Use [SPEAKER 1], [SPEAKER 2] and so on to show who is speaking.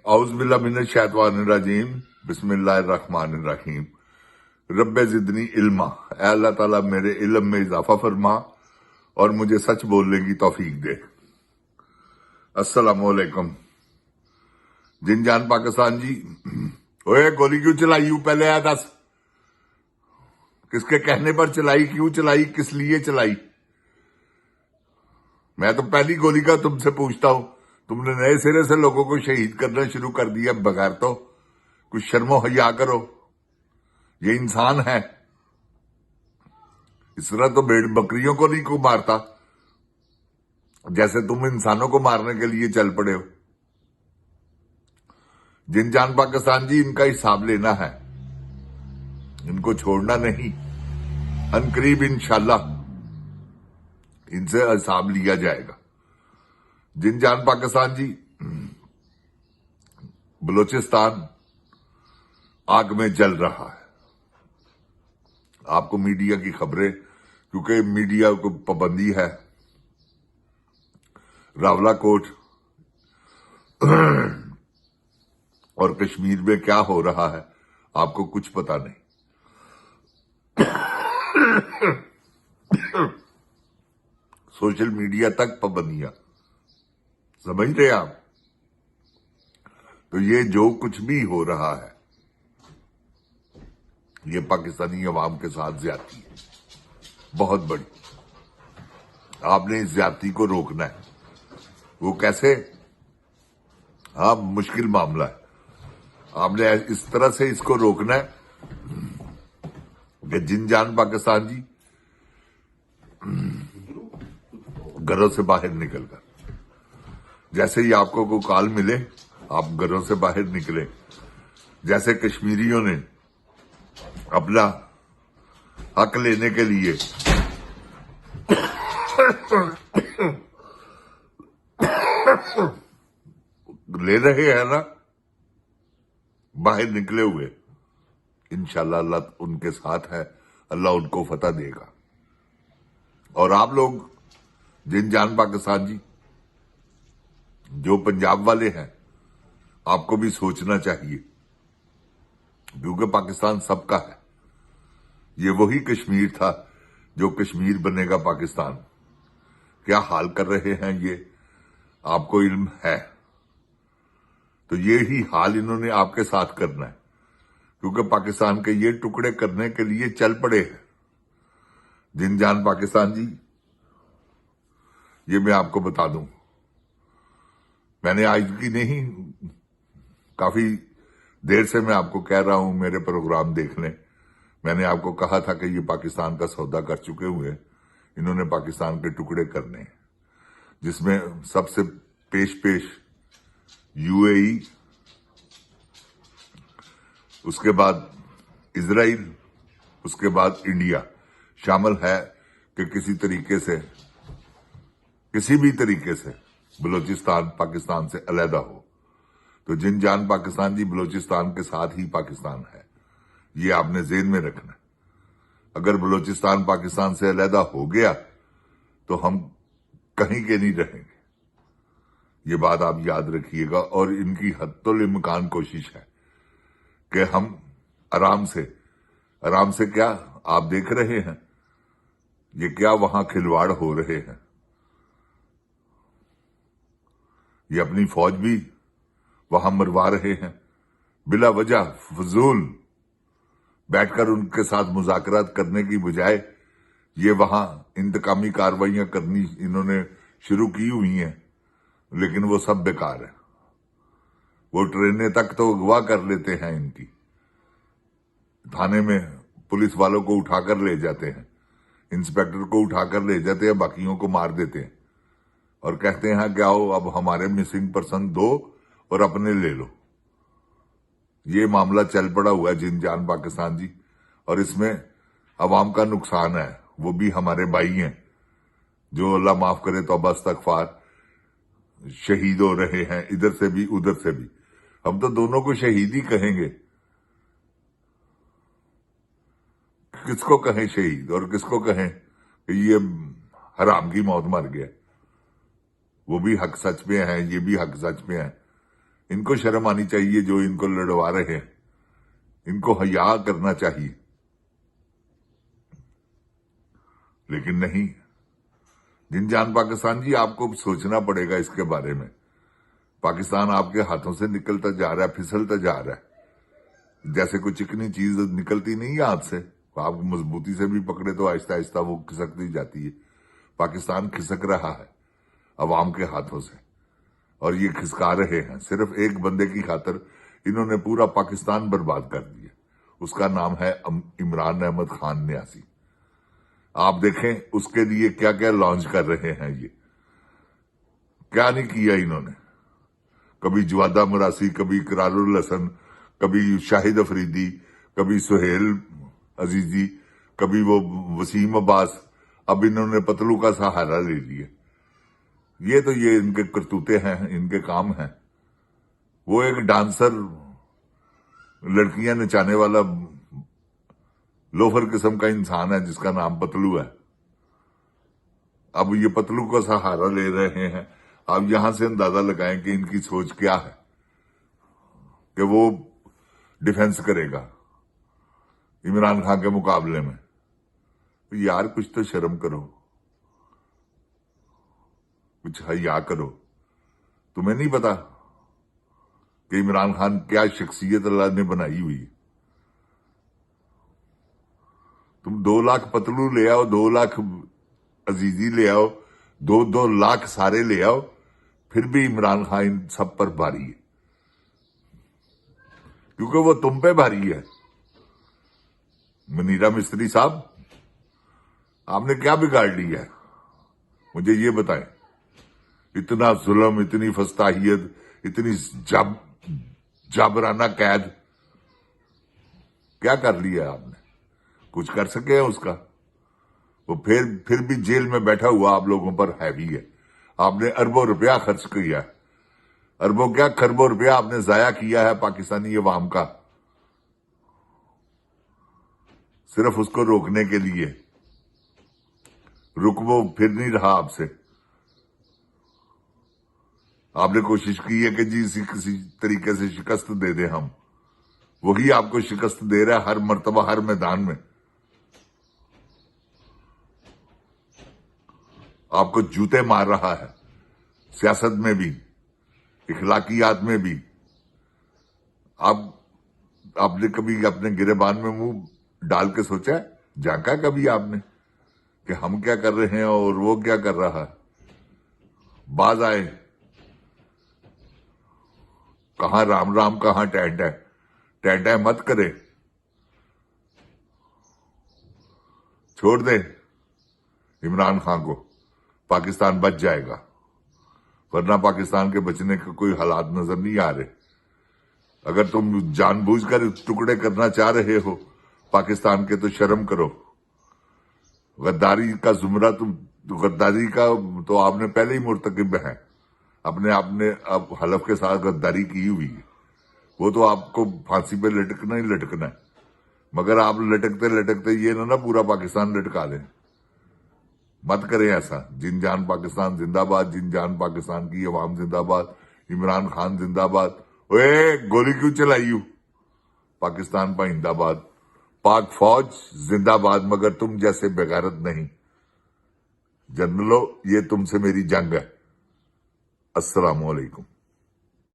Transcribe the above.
[SPEAKER 1] اعوذ باللہ من الشیطان الرجیم بسم اللہ الرحمن الرحیم رب زدنی علما، اے اللہ تعالیٰ میرے علم میں اضافہ فرما اور مجھے سچ بولنے کی توفیق دے۔ السلام علیکم جن جان پاکستان جی۔ اوے گولی کیوں چلائی ہوں پہلے آیا دس، کس کے کہنے پر چلائی، کیوں چلائی، کس لیے چلائی؟ میں تو پہلی گولی کا تم سے پوچھتا ہوں، تم نے نئے سرے سے لوگوں کو شہید کرنا شروع کر دیا بغیر تو کچھ شرم و حیا کرو۔ یہ انسان ہے، اس طرح تو بھیڑ بکریوں کو نہیں کو مارتا جیسے تم انسانوں کو مارنے کے لیے چل پڑے ہو۔ جن جان پاکستان جی، ان کا حساب لینا ہے، ان کو چھوڑنا نہیں۔ ان قریب انشاءاللہ ان سے حساب لیا جائے گا۔ جن جان پاکستان جی، بلوچستان آگ میں جل رہا ہے۔ آپ کو میڈیا کی خبریں، کیونکہ میڈیا کو پابندی ہے، راولہ کوٹ اور کشمیر میں کیا ہو رہا ہے آپ کو کچھ پتا نہیں۔ سوشل میڈیا تک پابندیاں، سمجھ رہے آپ؟ تو یہ جو کچھ بھی ہو رہا ہے یہ پاکستانی عوام کے ساتھ زیادتی ہے، بہت بڑی۔ آپ نے اس زیادتی کو روکنا ہے۔ وہ کیسے؟ ہاں، مشکل معاملہ ہے۔ آپ نے اس طرح سے اس کو روکنا ہے کہ جن جان پاکستان جی گھروں سے باہر نکل کر، جیسے ہی آپ کو کوئی کال ملے آپ گھروں سے باہر نکلے، جیسے کشمیریوں نے اپنا حق لینے کے لیے لے رہے ہیں نا، باہر نکلے ہوئے، انشاءاللہ اللہ ان کے ساتھ ہے، اللہ ان کو فتح دے گا۔ اور آپ لوگ جن جان پاکستان جی، جو پنجاب والے ہیں، آپ کو بھی سوچنا چاہیے، کیونکہ پاکستان سب کا ہے۔ یہ وہی کشمیر تھا جو کشمیر بنے گا پاکستان۔ کیا حال کر رہے ہیں یہ آپ کو علم ہے؟ تو یہی حال انہوں نے آپ کے ساتھ کرنا ہے، کیونکہ پاکستان کے یہ ٹکڑے کرنے کے لیے چل پڑے ہیں۔ جن جان پاکستان جی، یہ میں آپ کو بتا دوں، میں نے آج کی نہیں، کافی دیر سے میں آپ کو کہہ رہا ہوں میرے پروگرام دیکھ لیں۔ میں نے آپ کو کہا تھا کہ یہ پاکستان کا سودا کر چکے ہوئے ہیں، انہوں نے پاکستان کے ٹکڑے کرنے ہیں، جس میں سب سے پیش یو اے ای، اس کے بعد اسرائیل، اس کے بعد انڈیا شامل ہے کہ کسی بھی طریقے سے بلوچستان پاکستان سے علیحدہ ہو۔ تو جن جان پاکستان جی، بلوچستان کے ساتھ ہی پاکستان ہے، یہ آپ نے ذہن میں رکھنا ہے۔ اگر بلوچستان پاکستان سے علیحدہ ہو گیا تو ہم کہیں کے نہیں رہیں گے، یہ بات آپ یاد رکھیے گا۔ اور ان کی حد الامکان کوشش ہے کہ ہم آرام سے کیا آپ دیکھ رہے ہیں یہ کیا وہاں کھلواڑ ہو رہے ہیں۔ یہ اپنی فوج بھی وہاں مروا رہے ہیں بلا وجہ، فضول بیٹھ کر ان کے ساتھ مذاکرات کرنے کی بجائے یہ وہاں انتقامی کارروائیاں کرنی انہوں نے شروع کی ہوئی ہیں، لیکن وہ سب بیکار ہے۔ وہ ٹرینیں تک تو اغوا کر لیتے ہیں، ان کی تھانے میں پولیس والوں کو اٹھا کر لے جاتے ہیں، انسپیکٹر کو اٹھا کر لے جاتے ہیں، باقیوں کو مار دیتے ہیں اور کہتے ہیں کہ آؤ اب ہمارے مسنگ پرسن دو اور اپنے لے لو۔ یہ معاملہ چل پڑا ہوا ہے جن جان پاکستان جی، اور اس میں عوام کا نقصان ہے۔ وہ بھی ہمارے بھائی ہیں جو اللہ معاف کرے، توبہ استغفار، شہید ہو رہے ہیں، ادھر سے بھی ادھر سے بھی۔ ہم تو دونوں کو شہید ہی کہیں گے، کس کو کہیں شہید اور کس کو کہیں کہ یہ حرام کی موت مر گیا۔ وہ بھی حق سچ پہ ہیں، یہ بھی حق سچ پہ ہیں۔ ان کو شرم آنی چاہیے جو ان کو لڑوا رہے ہیں، ان کو حیا کرنا چاہیے، لیکن نہیں۔ جن جان پاکستان جی، آپ کو سوچنا پڑے گا اس کے بارے میں۔ پاکستان آپ کے ہاتھوں سے نکلتا جا رہا ہے، پھسلتا جا رہا ہے، جیسے کوئی چکنی چیز نکلتی نہیں ہے ہاتھ سے، آپ مضبوطی سے بھی پکڑے تو آہستہ آہستہ وہ کھسکتی جاتی ہے۔ پاکستان کھسک رہا ہے عوام کے ہاتھوں سے، اور یہ کھسکا رہے ہیں صرف ایک بندے کی خاطر۔ انہوں نے پورا پاکستان برباد کر دیا، اس کا نام ہے عمران احمد خان نیازی۔ آپ دیکھیں اس کے لیے کیا کیا لانچ کر رہے ہیں، یہ کیا نہیں کیا انہوں نے۔ کبھی جوادہ مراسی، کبھی اقرار الحسن، کبھی شاہد افریدی، کبھی سہیل عزیزی، کبھی وہ وسیم عباس، اب انہوں نے پتلو کا سہارا لے لیا۔ یہ ان کے کرتوتے ہیں، ان کے کام ہیں۔ وہ ایک ڈانسر، لڑکیاں نچانے والا لوفر قسم کا انسان ہے جس کا نام پتلو ہے۔ اب یہ پتلو کا سہارا لے رہے ہیں۔ آپ یہاں سے اندازہ لگائیں کہ ان کی سوچ کیا ہے کہ وہ ڈیفنس کرے گا عمران خان کے مقابلے میں۔ یار کچھ تو شرم کرو، کچھ حیا کرو۔ تمہیں نہیں پتا کہ عمران خان کیا شخصیت اللہ نے بنائی ہوئی ہے؟ تم 2 لاکھ پتلو لے آؤ، 2 لاکھ عزیزی لے آؤ، 2 لاکھ سارے لے آؤ، پھر بھی عمران خان ان سب پر بھاری ہے، کیونکہ وہ تم پہ بھاری ہے۔ منیرا مستری صاحب، آپ نے کیا بگاڑ لیا ہے؟ مجھے یہ بتائیں۔ اتنا ظلم، اتنی فستاحیت، اتنی جابرانہ قید، کیا کر لیا آپ نے؟ کچھ کر سکے ہیں اس کا؟ وہ پھر بھی جیل میں بیٹھا ہوا آپ لوگوں پر ہیوی ہے۔ آپ نے اربوں روپیہ خرچ کیا ہے، اربوں کیا کھربوں روپیہ آپ نے ضائع کیا ہے پاکستانی عوام کا، صرف اس کو روکنے کے لیے۔ رکو پھر نہیں رہا آپ سے۔ آپ نے کوشش کی ہے کہ جی کسی طریقے سے شکست دے دیں ہم، وہی آپ کو شکست دے رہا ہے ہر مرتبہ، ہر میدان میں۔ آپ کو جوتے مار رہا ہے، سیاست میں بھی، اخلاقیات میں بھی۔ آپ نے کبھی اپنے گریبان میں منہ ڈال کے سوچا ہے، جھانکا کبھی آپ نے کہ ہم کیا کر رہے ہیں اور وہ کیا کر رہا ہے؟ باز آئے، کہاں رام رام، کہاں ٹینٹ ہے، ٹینٹ ہے مت کرے، چھوڑ دیں عمران خان کو، پاکستان بچ جائے گا، ورنہ پاکستان کے بچنے کے کوئی حالات نظر نہیں آ رہے۔ اگر تم جان بوجھ کر ٹکڑے کرنا چاہ رہے ہو پاکستان کے تو شرم کرو۔ غداری کا زمرہ، غداری کا تو آپ نے پہلے ہی مرتکب ہیں، آپ نے اب حلف کے ساتھ غداری کی ہوئی ہے، وہ تو آپ کو پھانسی پہ لٹکنا ہی لٹکنا ہے، مگر آپ لٹکتے لٹکتے یہ نہ پورا پاکستان لٹکا دیں۔ مت کریں ایسا۔ جن جان پاکستان زندہ باد، جن جان پاکستان کی عوام زندہ باد، عمران خان زندہ باد۔ اوے گولی کیوں چلائی ہو؟ پاکستان پائندہ باد، پاک فوج زندہ باد، مگر تم جیسے بغیرت نہیں۔ جنرلو، یہ تم سے میری جنگ ہے۔ السلام علیکم۔